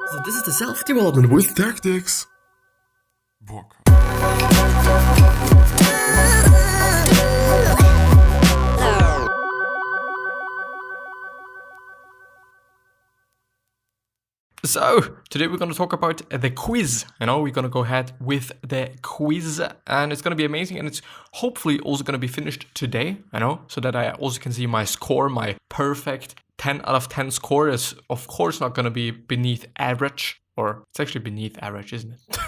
So this is the self-development with tactics. Book. So, today we're going to talk about the quiz. We're going to go ahead with the quiz, and it's going to be amazing, and it's hopefully also going to be finished today, so that I also can see my score. My perfect 10 out of 10 score is, of course, not going to be beneath average, or it's actually beneath average, isn't it?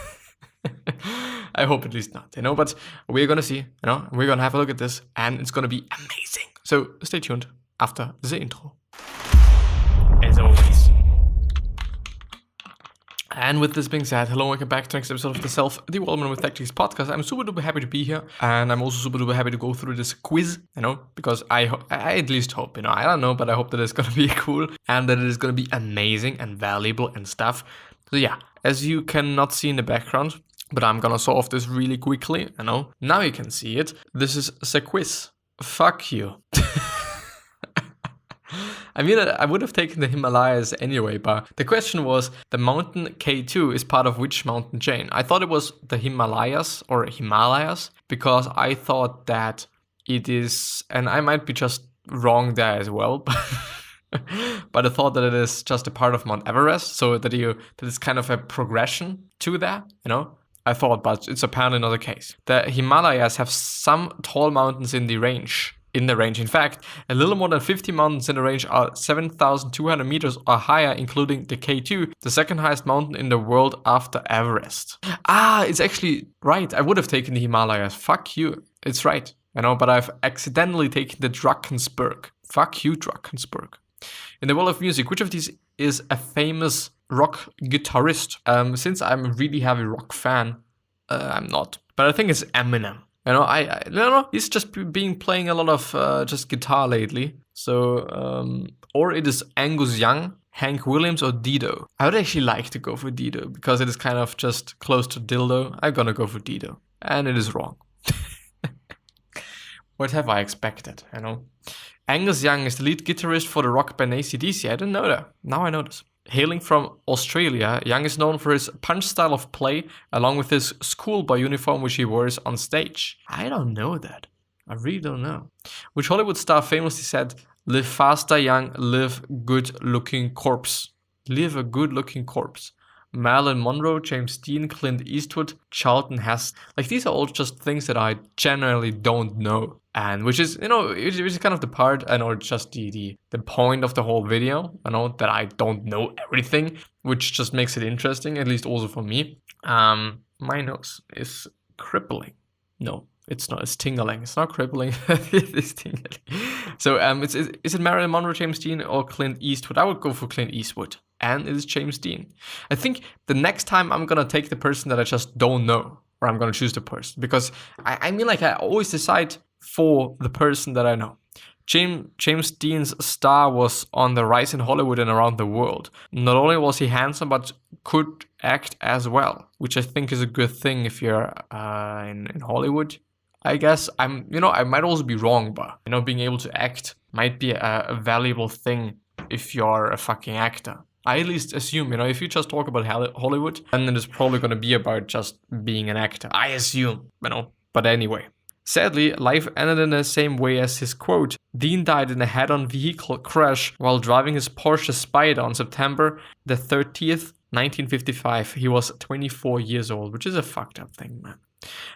I hope at least not, but we're going to see, we're going to have a look at this, and it's going to be amazing. So, stay tuned after the intro. As always. And with this being said, hello and welcome back to the next episode of the Self-Development with Tactics podcast. I'm super duper happy to be here, and I'm also super duper happy to go through this quiz, because I at least hope, I don't know, but I hope that it's going to be cool and that it is going to be amazing and valuable and stuff. So yeah, as you cannot see in the background, but I'm going to solve this really quickly, Now you can see it. This is the quiz. Fuck you. I mean, I would have taken the Himalayas anyway, but the question was, the mountain K2 is part of which mountain chain? I thought it was the Himalayas or Himalayas, because I thought that it is, and I might be just wrong there as well, but I thought that it is just a part of Mount Everest, so that it's kind of a progression to that, I thought, but it's apparently not the case. The Himalayas have some tall mountains in the range. In fact, a little more than 50 mountains in the range are 7,200 meters or higher, including the K2, the second highest mountain in the world after Everest. It's actually right. I would have taken the Himalayas. Fuck you. It's right. But I've accidentally taken the Drakensberg. Fuck you, Drakensberg. In the world of music, which of these is a famous rock guitarist? Since I'm a really heavy rock fan, I'm not. But I think it's Eminem. I don't know, he's just playing a lot of just guitar lately. So, or it is Angus Young, Hank Williams, or Dido. I would actually like to go for Dido, because it is kind of just close to dildo. I'm gonna go for Dido. And it is wrong. What have I expected, Angus Young is the lead guitarist for the rock band AC/DC. I didn't know that. Now I know this. Hailing from Australia, Young is known for his punch style of play, along with his schoolboy uniform which he wears on stage. I don't know that. I really don't know. Which Hollywood star famously said, "Live faster, young, live good-looking corpse." Live a good-looking corpse. Marilyn Monroe, James Dean, Clint Eastwood, Charlton Heston. These are all just things that I generally don't know. And which is, which is kind of the part, just the point of the whole video, that I don't know everything, which just makes it interesting, at least also for me. My nose is crippling. No, it's not. It's tingling. It's not crippling. It's tingling. So, is it Marilyn Monroe, James Dean, or Clint Eastwood? I would go for Clint Eastwood. And it is James Dean. I think the next time I'm going to take the person that I just don't know, or I'm going to choose the person. Because, I always decide for the person that I know. James Dean's star was on the rise in Hollywood and around the world. Not only was he handsome, but could act as well, which I think is a good thing if you're in Hollywood. I guess I might also be wrong, but being able to act might be a valuable thing if you're a fucking actor. I at least assume, if you just talk about Hollywood, then it is probably going to be about just being an actor. I assume, but anyway. Sadly, life ended in the same way as his quote. Dean died in a head-on vehicle crash while driving his Porsche Spider on September the 30th, 1955. He was 24 years old, which is a fucked up thing, man.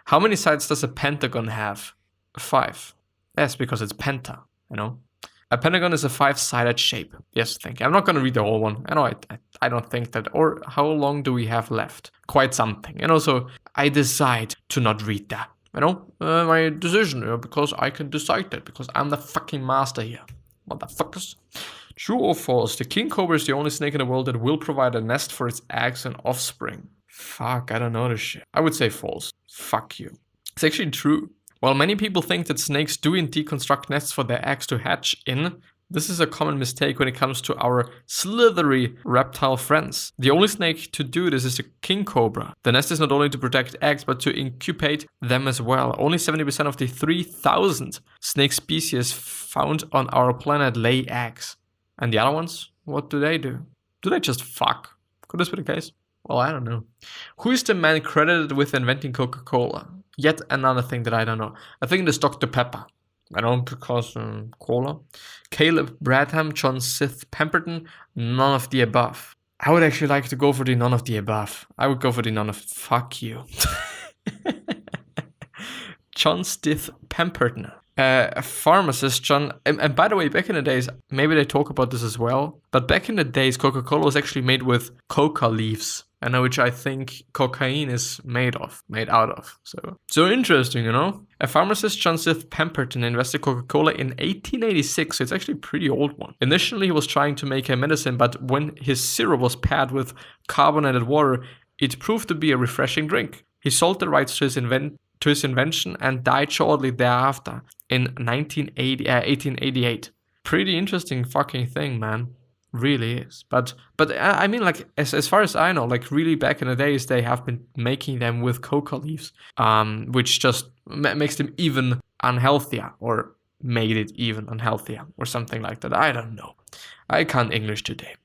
How many sides does a pentagon have? 5. Yes, because it's penta, A pentagon is a 5-sided shape. Yes, thank you. I'm not going to read the whole one. I don't think that. Or how long do we have left? Quite something. So I decide to not read that. My decision, because I can decide that, because I'm the fucking master here. Motherfuckers. True or false? The king cobra is the only snake in the world that will provide a nest for its eggs and offspring. Fuck, I don't know this shit. I would say false. Fuck you. It's actually true. While many people think that snakes do indeed construct nests for their eggs to hatch in, this is a common mistake when it comes to our slithery reptile friends. The only snake to do this is the king cobra. The nest is not only to protect eggs, but to incubate them as well. Only 70% of the 3,000 snake species found on our planet lay eggs. And the other ones, what do? Do they just fuck? Could this be the case? Well, I don't know. Who is the man credited with inventing Coca-Cola? Yet another thing that I don't know. I think it is Dr. Pepper. I don't because cola. Caleb Bradham, John Sith Pemberton, none of the above. I would actually like to go for the none of the above. I would go for the none of fuck you. John Stith Pemberton. A pharmacist, John. And by the way, back in the days, maybe they talk about this as well. But back in the days, Coca-Cola was actually made with coca leaves. And which I think cocaine is made out of. So interesting, you know? A pharmacist, John Sith Pemberton, invented Coca-Cola in 1886, so it's actually a pretty old one. Initially, he was trying to make a medicine, but when his syrup was paired with carbonated water, it proved to be a refreshing drink. He sold the rights to his invention and died shortly thereafter in 1888. Pretty interesting fucking thing, man. Really is. But I mean, like, as far as I know, like, really back in the days, they have been making them with coca leaves, which just makes them even unhealthier, or made it even unhealthier, or something like that. I don't know. I can't English today.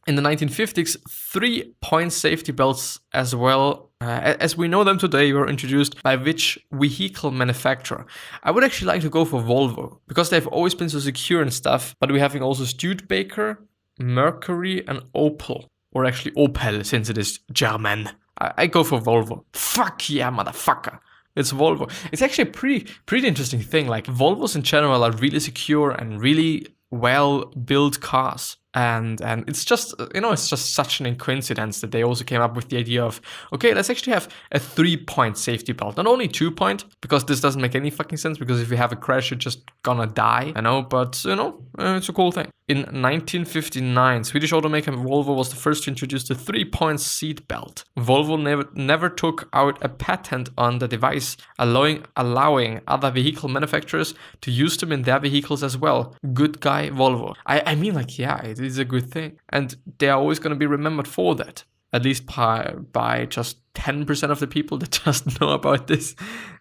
In the 1950s, 3-point safety belts as well as we know them today were introduced by which vehicle manufacturer? I would actually like to go for Volvo, because they've always been so secure and stuff, but we're having also Studebaker, Mercury and Opel, or actually Opel since it is German. I go for Volvo. Fuck yeah, motherfucker. It's Volvo. It's actually a pretty interesting thing. Like, Volvos in general are really secure and really well-built cars. And it's just, you know, it's just such an coincidence that they also came up with the idea of, okay, let's actually have a 3-point safety belt. Not only 2-point, because this doesn't make any fucking sense, because if you have a crash, you're just gonna die, I know, but, you know, it's a cool thing. In 1959, Swedish automaker Volvo was the first to introduce the 3-point seat belt. Volvo never took out a patent on the device, allowing other vehicle manufacturers to use them in their vehicles as well. Good guy, Volvo. I mean, like, yeah, it is a good thing. And they are always going to be remembered for that. At least by just 10% of the people that just know about this.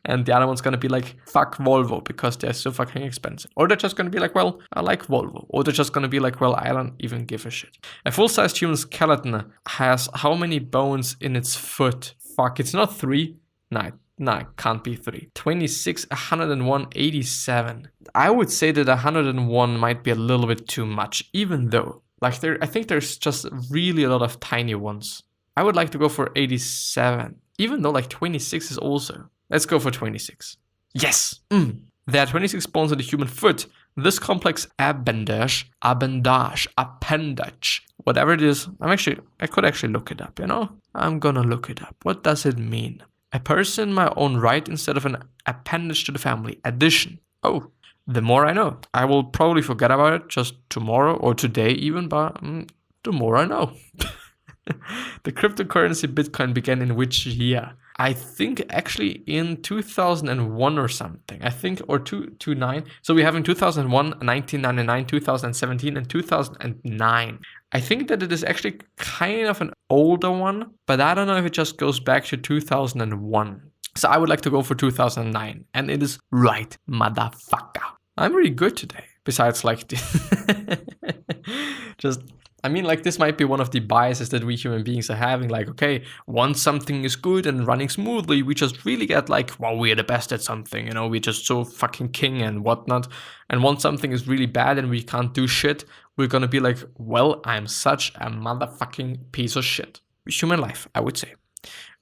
And the other one's going to be like, fuck Volvo, because they're so fucking expensive. Or they're just going to be like, well, I like Volvo. Or they're just going to be like, well, I don't even give a shit. A full-sized human skeleton has how many bones in its foot? Fuck, it's not 3. No, it can't be 3. 26, 101, 87. I would say that 101 might be a little bit too much, even though, like, I think there's just really a lot of tiny ones. I would like to go for 87, even though, like, 26 is also. Let's go for 26. Yes! There are 26 bones in the human foot. This complex appendage, whatever it is, I could actually look it up, you know? I'm gonna look it up. What does it mean? A person in my own right instead of an appendage to the family. Addition. Oh, the more I know. I will probably forget about it just tomorrow or today even, but the more I know. The cryptocurrency Bitcoin began in which year? I think actually in 2001 or something. I think, or 2009. So we have in 2001, 1999, 2017, and 2009. I think that it is actually kind of an older one, but I don't know if it just goes back to 2001. So I would like to go for 2009. And it is right, motherfucker. I'm really good today. Besides, like, just, I mean, like, this might be one of the biases that we human beings are having. Like, okay, once something is good and running smoothly, we just really get like, wow, we're the best at something, you know, we're just so fucking king and whatnot. And once something is really bad and we can't do shit, we're gonna be like, well, I'm such a motherfucking piece of shit. Human life, I would say.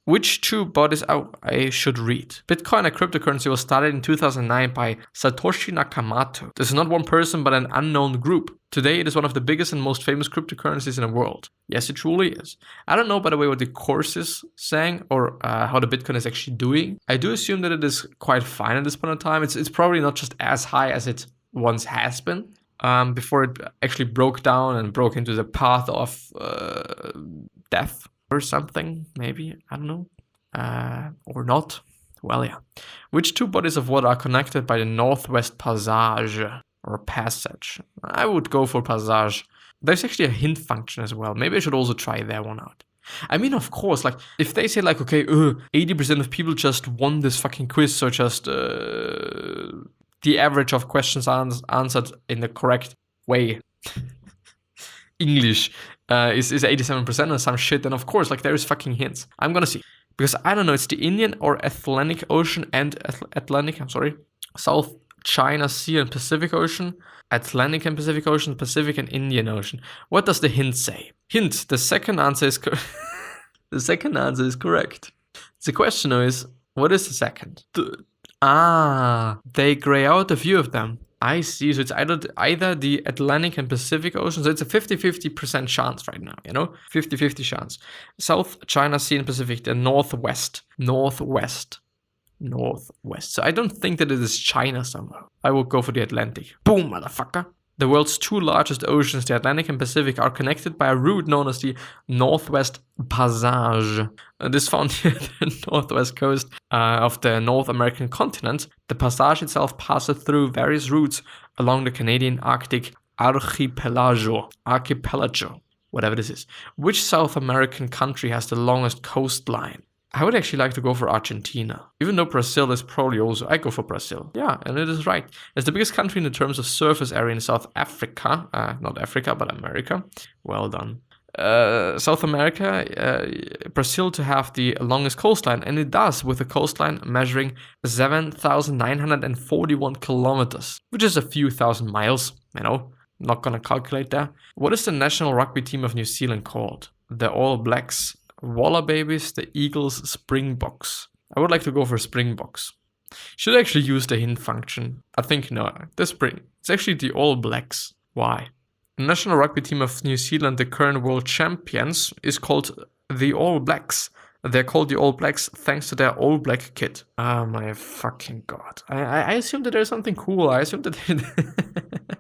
Which two bodies I should read? Bitcoin, a cryptocurrency, was started in 2009 by Satoshi Nakamoto. This is not one person, but an unknown group. Today, it is one of the biggest and most famous cryptocurrencies in the world. Yes, it truly is. I don't know, by the way, what the course is saying or how the Bitcoin is actually doing. I do assume that it is quite fine at this point in time. It's probably not just as high as it once has been. Before it actually broke down and broke into the path of death. Or something, maybe, I don't know, or not. Well, yeah. Which two bodies of water are connected by the Northwest Passage, or passage? I would go for passage. There's actually a hint function as well. Maybe I should also try that one out. I mean, of course, like, if they say, like, okay, 80% of people just won this fucking quiz, so just the average of questions answered in the correct way. English is 87% or some shit, then of course, like, there is fucking hints. I'm gonna see. Because I don't know, it's the Indian or Atlantic Ocean and South China Sea and Pacific Ocean, Atlantic and Pacific Ocean, Pacific and Indian Ocean. What does the hint say? Hint, the second answer is the second answer is correct. The question is, what is the second? They grey out a few of them. I see. So it's either the Atlantic and Pacific Ocean. So it's a 50-50% chance right now, 50-50 chance. South China Sea and Pacific, the northwest. So I don't think that it is China somehow. I will go for the Atlantic. Boom, motherfucker. The world's two largest oceans, the Atlantic and Pacific, are connected by a route known as the Northwest Passage. This found near the northwest coast of the North American continent. The passage itself passes through various routes along the Canadian Arctic archipelago, whatever this is. Which South American country has the longest coastline? I would actually like to go for Argentina, even though Brazil is probably also. I go for Brazil. Yeah, and it is right. It's the biggest country in terms of surface area in South Africa. Not Africa, but America. Well done. South America, Brazil to have the longest coastline, and it does, with a coastline measuring 7,941 kilometers, which is a few thousand miles, Not gonna calculate that. What is the national rugby team of New Zealand called? The All Blacks, Wallabies, the Eagles, Springboks. I would like to go for Springboks. Should I actually use the hint function? I think no. It's actually the All Blacks. Why? The national rugby team of New Zealand, the current world champions, is called the All Blacks. They're called the All Blacks thanks to their all black kit. Oh my fucking god. I assume that there's something cool. I assume that,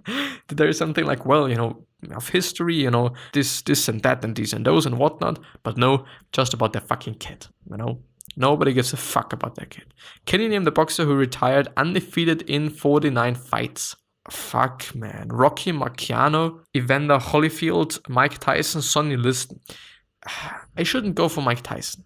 that there is something like, of history, this and that and these and those and whatnot. But no, just about their fucking kit, Nobody gives a fuck about their kit. Can you name the boxer who retired undefeated in 49 fights? Fuck, man. Rocky Marciano, Evander Holyfield, Mike Tyson, Sonny Liston. I shouldn't go for Mike Tyson.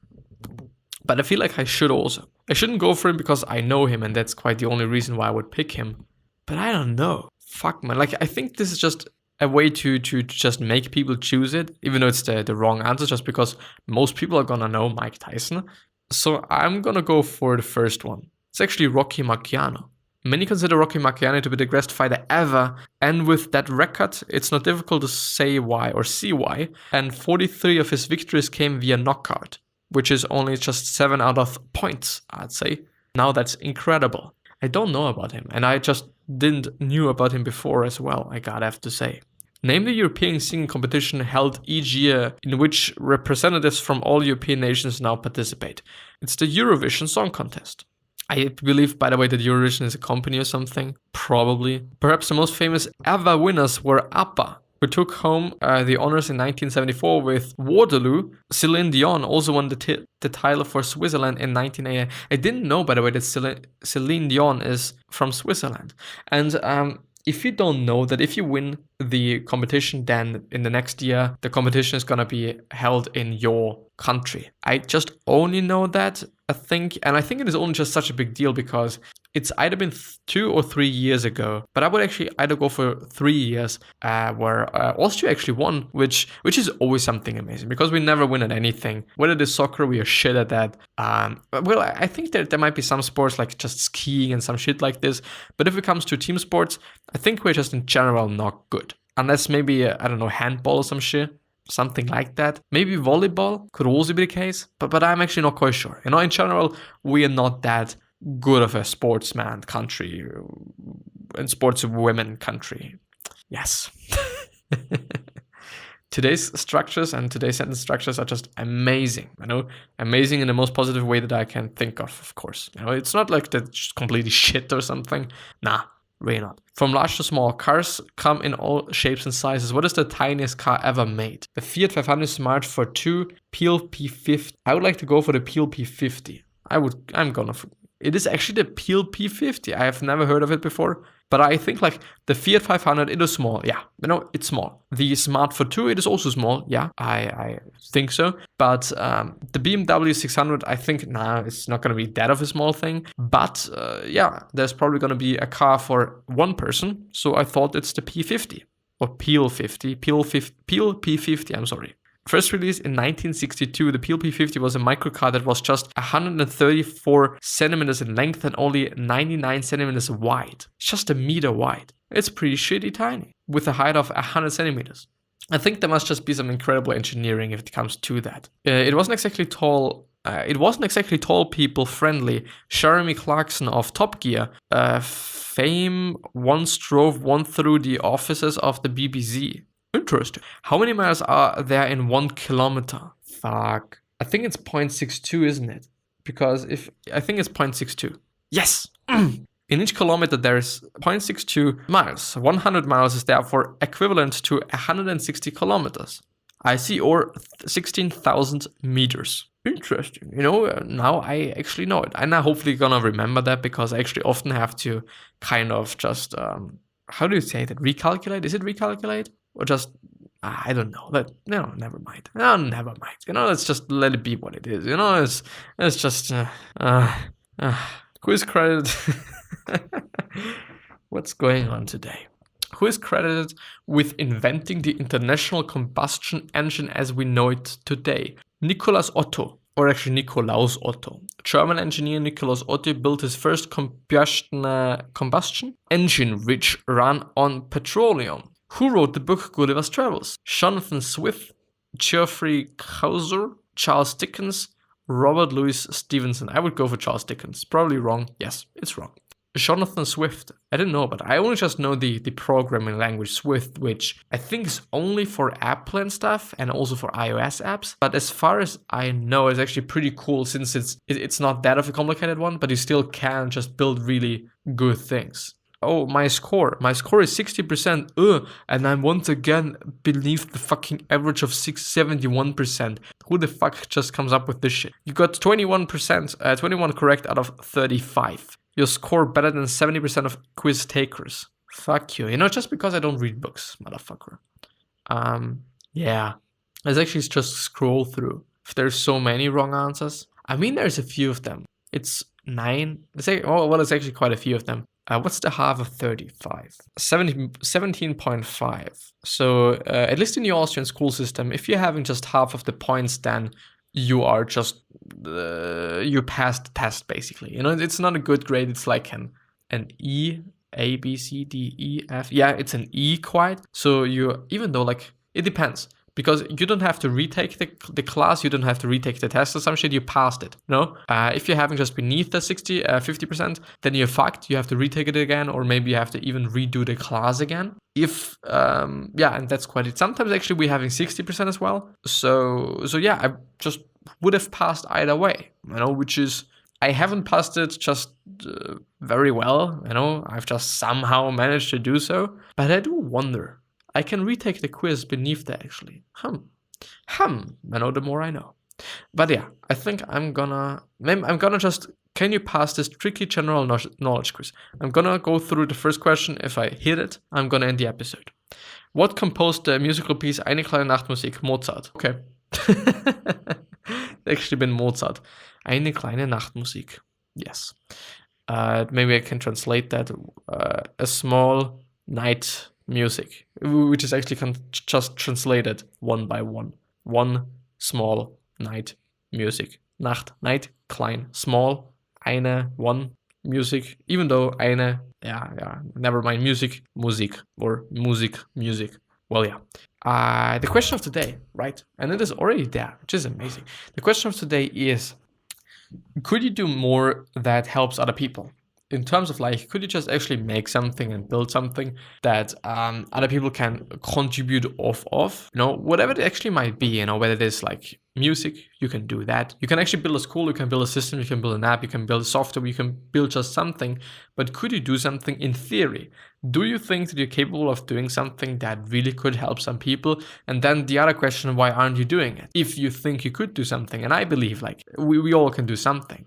But I feel like I should also. I shouldn't go for him because I know him and that's quite the only reason why I would pick him. But I don't know. Fuck, man. Like, I think this is just a way to just make people choose it, even though it's the wrong answer, just because most people are gonna know Mike Tyson. So I'm gonna go for the first one. It's actually Rocky Marciano. Many consider Rocky Marciano to be the greatest fighter ever, and with that record, it's not difficult to say why or see why. And 43 of his victories came via knockout, which is only just 7 out of points, I'd say. Now that's incredible. I don't know about him, and I just didn't knew about him before as well, I gotta have to say. Name the European singing competition held each year in which representatives from all European nations now participate. It's the Eurovision Song Contest. I believe, by the way, that Eurovision is a company or something. Probably. Perhaps the most famous ever winners were ABBA, who took home the honors in 1974 with Waterloo. Celine Dion also won the title for Switzerland in 1980. I didn't know, by the way, that Celine Dion is from Switzerland. And if you don't know that if you win the competition, then in the next year, the competition is going to be held in your country. I just only know that, I think, and I think it is only just such a big deal because it's either been 2 or 3 years ago, but I would actually either go for 3 years where Austria actually won, which is always something amazing because we never win at anything. Whether it is soccer, we are shit at that. Well, I think that there might be some sports like just skiing and some shit like this, but if it comes to team sports, I think we're just in general not good. Unless maybe, I don't know, handball or some shit. Something like that. Maybe volleyball could also be the case, but I'm actually not quite sure. In general, we are not that good of a sportsman country and sports women country. Yes. Today's structures and today's sentence structures are just amazing, amazing in the most positive way that I can think of course. It's not like they're just completely shit or something. Nah. Really not. From large to small, cars come in all shapes and sizes. What is the tiniest car ever made? The Fiat 500 Smart for 2 P50. I would like to go for the P50. It is actually the P50. I have never heard of it before. But I think like the Fiat 500, it is small. Yeah, it's small. The Smart for 2, it is also small. Yeah, I think so. But the BMW 600, I think, it's not going to be that of a small thing. But yeah, there's probably going to be a car for one person. So I thought it's the P50. or Peel 50, Peel P50, I'm sorry. First released in 1962, the Peel P50 was a microcard that was just 134 centimeters in length and only 99 centimeters wide. Just a meter wide. It's pretty shitty tiny, with a height of 100 centimeters. I think there must just be some incredible engineering if it comes to that. It wasn't exactly tall people friendly. Jeremy Clarkson of Top Gear fame once drove one through the offices of the BBC. Interesting. How many miles are there in 1 kilometer? Fuck. I think it's 0.62, isn't it? Because I think it's 0.62. Yes! In each kilometer there is 0.62 miles. 100 miles is therefore equivalent to 160 kilometers. I see, or 16,000 meters. Interesting. Now I actually know it. And I'm hopefully gonna remember that because I actually often have to kind of just, how do you say that? Recalculate? Is it recalculate? Or just, I don't know. Never mind. No, never mind. Let's just let it be what it is. It's just, who is credited? What's going on today? Who is credited with inventing the international combustion engine as we know it today? Nikolaus Otto, or actually Nikolaus Otto. German engineer Nikolaus Otto built his first combustion engine which ran on petroleum. Who wrote the book Gulliver's Travels? Jonathan Swift, Geoffrey Chaucer, Charles Dickens, Robert Louis Stevenson. I would go for Charles Dickens. Probably wrong. Yes, it's wrong. Jonathan Swift. I didn't know, but I only just know the programming language Swift, which I think is only for Apple and stuff, and also for iOS apps. But as far as I know, it's actually pretty cool since it's not that of a complicated one, but you still can just build really good things. Oh, my score is 60%. And I'm once again beneath the fucking average of 71%. Who the fuck just comes up with this shit? You got 21%, 21 correct out of 35. Your score better than 70% of quiz takers. Fuck you. Just because I don't read books, motherfucker. Yeah. Let's actually just scroll through. If there's so many wrong answers. I mean, there's a few of them. It's 9. It's actually quite a few of them. What's the half of 35? 17.5. So at least in the Austrian school system, if you're having just half of the points, then you are just, you passed the test basically. It's not a good grade. It's like an E, A, B, C, D, E, F. Yeah, it's an E quite. So even though it depends. Because you don't have to retake the class, you don't have to retake the test or some shit, you passed it, If you're having just beneath the 50%, then you're fucked, you have to retake it again, or maybe you have to even redo the class again. And that's quite it. Sometimes actually we're having 60% as well. So yeah, I just would have passed either way, which is, I haven't passed it just very well, I've just somehow managed to do so, but I do wonder. I can retake the quiz beneath that actually. The more I know. But yeah, I think I'm gonna just, can you pass this tricky general knowledge quiz? I'm gonna go through the first question. If I hit it, I'm gonna end the episode. What composed the musical piece Eine kleine Nachtmusik? Mozart. Okay. Actually been Mozart. Eine kleine Nachtmusik. Yes. Maybe I can translate that. A small night music, which is actually just translated one by one. One small night music. Nacht, night, klein, small, eine, one, music. Even though eine, never mind, music, or music. Well, yeah. The question of today, right? And it is already there, which is amazing. The question of today is, could you do more that helps other people? In terms of could you just actually make something and build something that other people can contribute off of? Whatever it actually might be, whether it is music, you can do that. You can actually build a school, you can build a system, you can build an app, you can build software, you can build just something. But could you do something in theory? Do you think that you're capable of doing something that really could help some people? And then the other question, why aren't you doing it? If you think you could do something, and I believe we all can do something.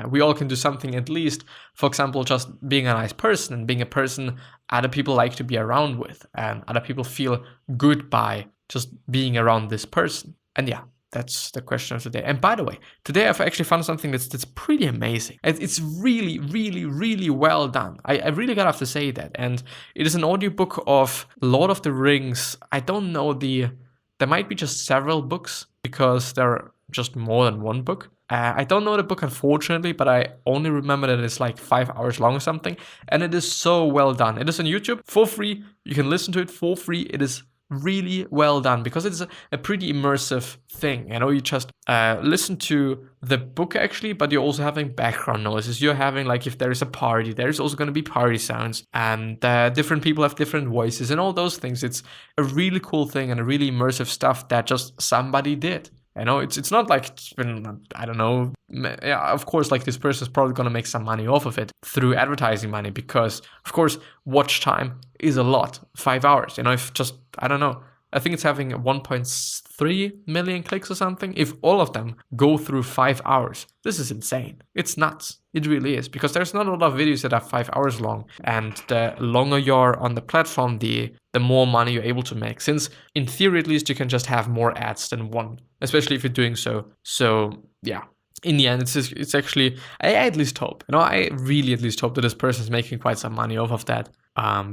We all can do something, at least, for example, just being a nice person and being a person other people like to be around with, and other people feel good by just being around this person. And yeah, That's the question of the day. And by the way, today I've actually found something that's pretty amazing. It's really, really, really well done. I really gotta have to say that. And it is an audiobook of Lord of the Rings. I don't know there might be just several books because there are just more than one book. I don't know the book, unfortunately, but I only remember that it's like 5 hours long or something. And it is so well done. It is on YouTube for free. You can listen to it for free. It is really well done because it's a pretty immersive thing. You just listen to the book actually, but you're also having background noises. You're having, like, if there is a party, there's also going to be party sounds, and different people have different voices and all those things. It's a really cool thing and a really immersive stuff that just somebody did. It's not like it's been, I don't know, yeah, of course, like, this person is probably going to make some money off of it through advertising money because, of course, watch time is a lot. 5 hours, if just, I don't know, I think it's having 1.3 million clicks or something. If all of them go through 5 hours, this is insane. It's nuts. It really is, because there's not a lot of videos that are 5 hours long. And the longer you're on the platform, the more money you're able to make. Since in theory, at least, you can just have more ads than one, especially if you're doing so. So yeah, in the end, it's actually, I at least hope, I really at least hope that this person is making quite some money off of that.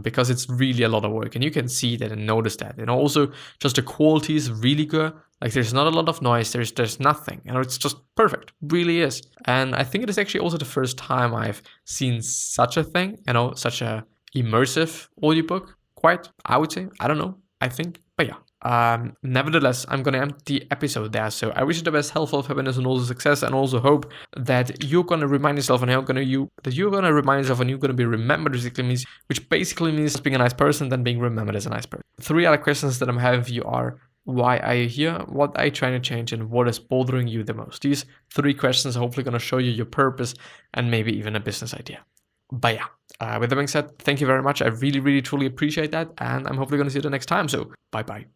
Because it's really a lot of work, and you can see that and notice that. Also, just the quality is really good. Like, there's not a lot of noise. There's nothing. It's just perfect. Really is. And I think it is actually also the first time I've seen such a thing. Such a immersive audiobook. Quite, I would say. I don't know. I think, but yeah. Nevertheless, I'm gonna end the episode there. So I wish you the best health, happiness, and also success, and also hope that you're gonna remind yourself and you're gonna be remembered, which basically means being a nice person, then being remembered as a nice person. 3 other questions that I'm having for you are: why are you here? What are you trying to change? And what is bothering you the most? These 3 questions are hopefully gonna show you your purpose and maybe even a business idea. But yeah, with that being said, thank you very much. I really, really, truly appreciate that. And I'm hopefully going to see you the next time. So bye-bye.